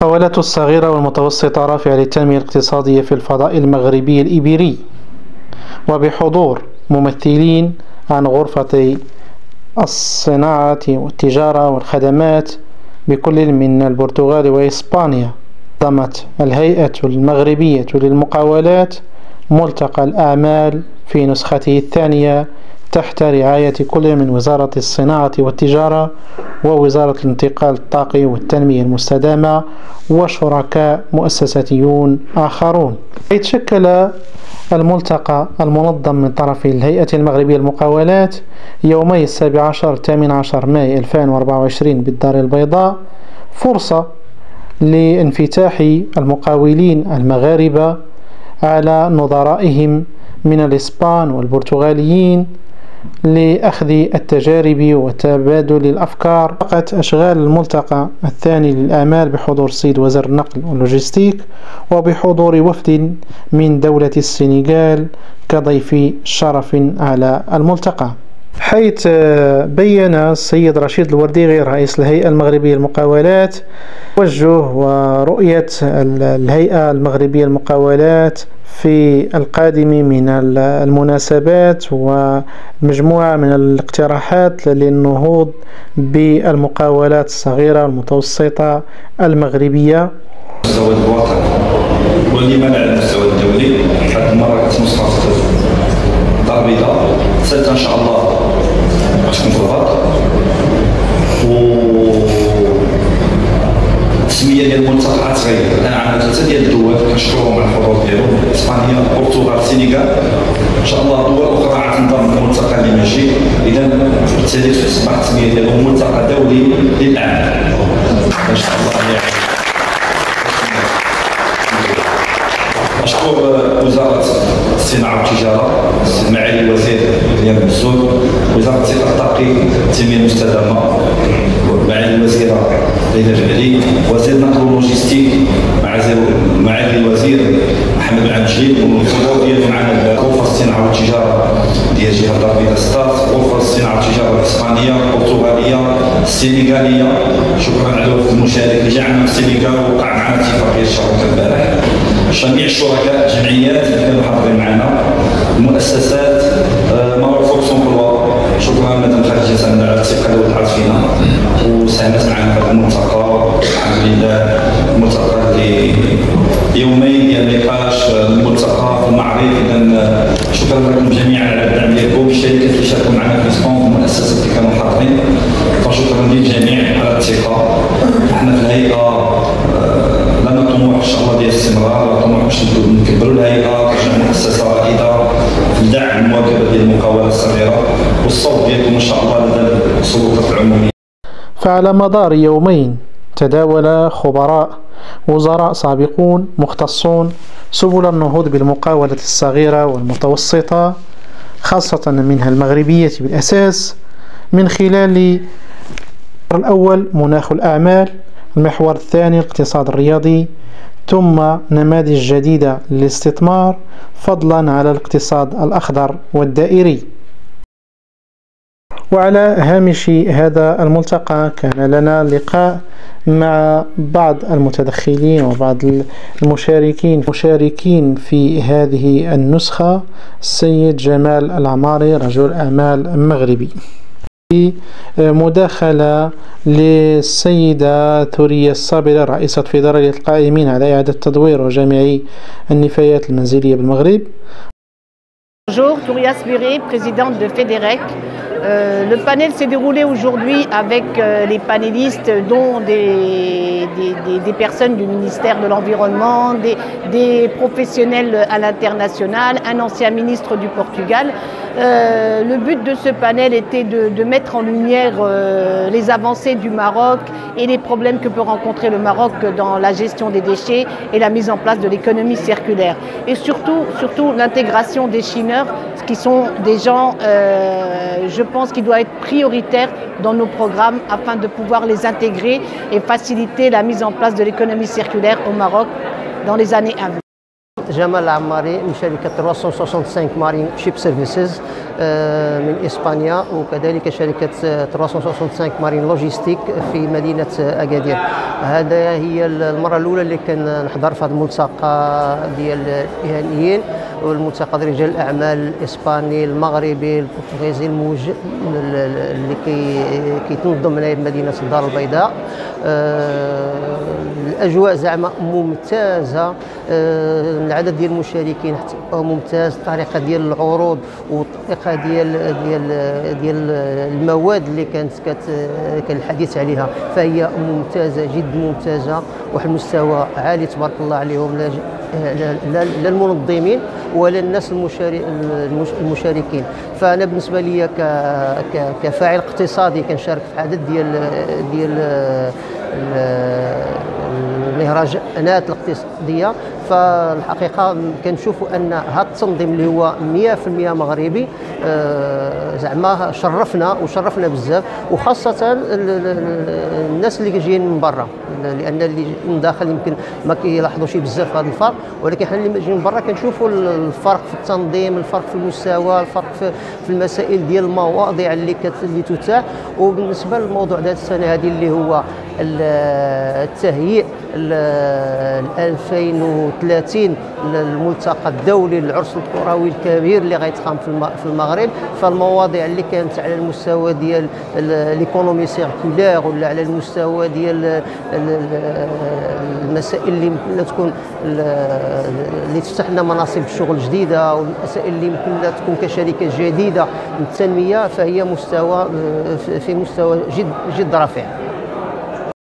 المقاولات الصغيرة والمتوسطة رافعة للتنمية الاقتصادية في الفضاء المغربي الإبيري، وبحضور ممثلين عن غرفة الصناعة والتجارة والخدمات بكل من البرتغال وإسبانيا. نظمت الهيئة المغربية للمقاولات ملتقى الأعمال في نسخته الثانية تحت رعاية كل من وزارة الصناعة والتجارة ووزارة الانتقال الطاقي والتنمية المستدامة وشركاء مؤسساتيون آخرون. يتشكل الملتقى المنظم من طرف الهيئة المغربية للمقاولات يومي 17-18 ماي 2024 بالدار البيضاء فرصة لانفتاح المقاولين المغاربة على نظرائهم من الإسبان والبرتغاليين لأخذ التجارب وتبادل الأفكار. فقط أشغال الملتقى الثاني للأعمال بحضور السيد وزير النقل واللوجستيك وبحضور وفد من دولة السنغال كضيف شرف على الملتقى، حيث بين السيد رشيد الورديغي رئيس الهيئة المغربية للمقاولات توجه ورؤية الهيئة المغربية للمقاولات في القادم من المناسبات ومجموعة من الاقتراحات للنهوض بالمقاولات الصغيرة والمتوسطة المغربية على المستوى الوطني ولما لا على المستوى الدولي. هذه المرة كتمصفصف الدار البيضاء سالت ان شاء الله باش تكون في الغرب، التسميه ديال الملتقى تغير. الان عندنا 3 ديال الدول كنشكرهم على الحضور ديالهم: اسبانيا، البرتغال، السنغال. ان شاء الله دول اخرى غتنضم للملتقى اللي ماشي. اذا بالتالي تصبح التسميه ديالهم ملتقى دولي للاعمال ان شاء الله. أشكر وزارة الصناعة والتجارة معالي الوزير ديال الزول، وزارة الانتقال الطاقي والتنمية المستدامة معالي الوزيرة ليلى جبالي، وزير النقل واللوجستيك معالي الوزير محمد العمجي، والحضور ديالو معنا غرفة الصناعة والتجارة ديال جهة دار البيضاء ستات، غرفة الصناعة والتجارة الإسبانية، البرتغالية، السنغالية. شكرا على الوفد المشارك اللي جا عندنا في السنغال وقع معنا اتفاقية الشراكة البارح. جميع الشركاء، الجمعيات اللي كانوا حاضرين معنا، المؤسسات، ماور فورس امبلوا. شكرا مدام خديجه سامده على الثقه اللي وضعت فينا وساهمت معنا في هذا الملتقى. الحمد لله الملتقى اللي يومين ديال نقاش الملتقى في المعرض. اذا شكرا لكم جميعا على الدعم ديالكم، الشركات اللي شاركوا معنا في سبون، المؤسسات اللي كانوا حاضرين، فشكرا للجميع على الثقه. احنا في الهيئه لنا طموح ان شاء الله ديال الاستمرار، طموح باش نكبروا الهيئه كجمع مؤسسه رائده في دعم المواكبه ديال المقاولات الصغيره، والصوت ديالكم ان شاء الله لدى السلطات العموميه. فعلى مدار يومين تداول خبراء وزراء سابقون مختصون سبل النهوض بالمقاولة الصغيرة والمتوسطة، خاصة منها المغربية بالأساس، من خلال الأول مناخ الأعمال، المحور الثاني الاقتصاد الرياضي، ثم نماذج جديدة للاستثمار، فضلا على الاقتصاد الأخضر والدائري. وعلى هامش هذا الملتقى كان لنا لقاء مع بعض المتدخلين وبعض المشاركين في هذه النسخة. السيد جمال العماري رجل أعمال مغربي، مداخلة للسيدة ثورية الصابرة رئيسة فيدرالية القائمين على إعادة تدوير وجميع النفايات المنزلية بالمغرب. Bonjour, Touria Spiré, présidente de FEDEREC. Le panel s'est déroulé aujourd'hui avec les panélistes, dont des personnes du ministère de l'Environnement, des professionnels à l'international, un ancien ministre du Portugal. Le but de ce panel était de mettre en lumière les avancées du Maroc et les problèmes que peut rencontrer le Maroc dans la gestion des déchets et la mise en place de l'économie circulaire. Et surtout l'intégration des chineurs, qui sont des gens, je pense, qui doit être prioritaire dans nos programmes afin de pouvoir les intégrer et faciliter la mise en place de l'économie circulaire au Maroc dans les années à venir. جمال العماري من شركة 365 مارين شيب سيرفيسز من إسبانيا، وكذلك شركة 365 مارين لوجيستيك في مدينة أكادير. هذا هي المرة الأولى اللي كنحضر في هذا الملتقى ديال الإهانيين، والملتقى ديال رجال الأعمال الإسباني المغربي البرتغيزي اللي كيتنظم هنا في مدينة الدار البيضاء. الأجواء زعما ممتازة، العدد ديال المشاركين ممتاز، الطريقة ديال العروض والطريقة ديال المواد اللي كان الحديث عليها فهي ممتازة، جد ممتازة، واحد المستوى عالي تبارك الله عليهم، لا المنظمين ولا الناس المشاركين. فأنا بالنسبة لي كفاعل اقتصادي كنشارك في عدد ديال المهرجانات الاقتصادية، فالحقيقة كنشوفوا أن هذا التنظيم اللي هو 100% مغربي زعما شرفنا بزاف، وخاصة الناس اللي جايين من برا، لأن اللي من داخل يمكن ما كيلاحظوش بزاف هذا الفرق، ولكن حنا اللي جايين من برا كنشوفوا الفرق في التنظيم، الفرق في المستوى، الفرق في المسائل ديال المواضيع اللي تتاح. وبالنسبة للموضوع ديال السنة هذه اللي هو التهيئ 2030 للملتقى الدولي للعرس الكروي الكبير اللي غيتقام في المغرب، فالمواضيع اللي كانت على المستوى ديال ليكونومي سيركولير ولا على المستوى ديال المسائل اللي يمكن تكون اللي تفتح لنا مناصب الشغل جديده، والمسائل اللي يمكن تكون كشركه جديده للتنميه، فهي في مستوى جد رفيع.